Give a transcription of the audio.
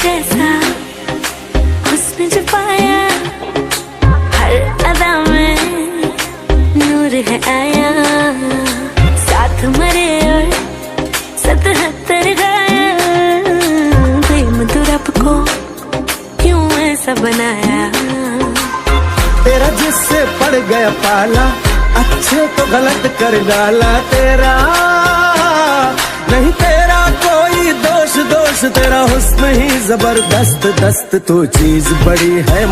जैसा हुस्न जो पाया, हर अदा में नूर है आया। साथ मरे और 77 गाया, प्रेम तो रब को क्यों ऐसा बनाया। तेरा जिससे पड़ गया पाला, अच्छे को गलत कर डाला। तेरा नहीं तेरा कोई दोष, तेरा हुस्न ही जबरदस्त दस्त, तो चीज बड़ी है।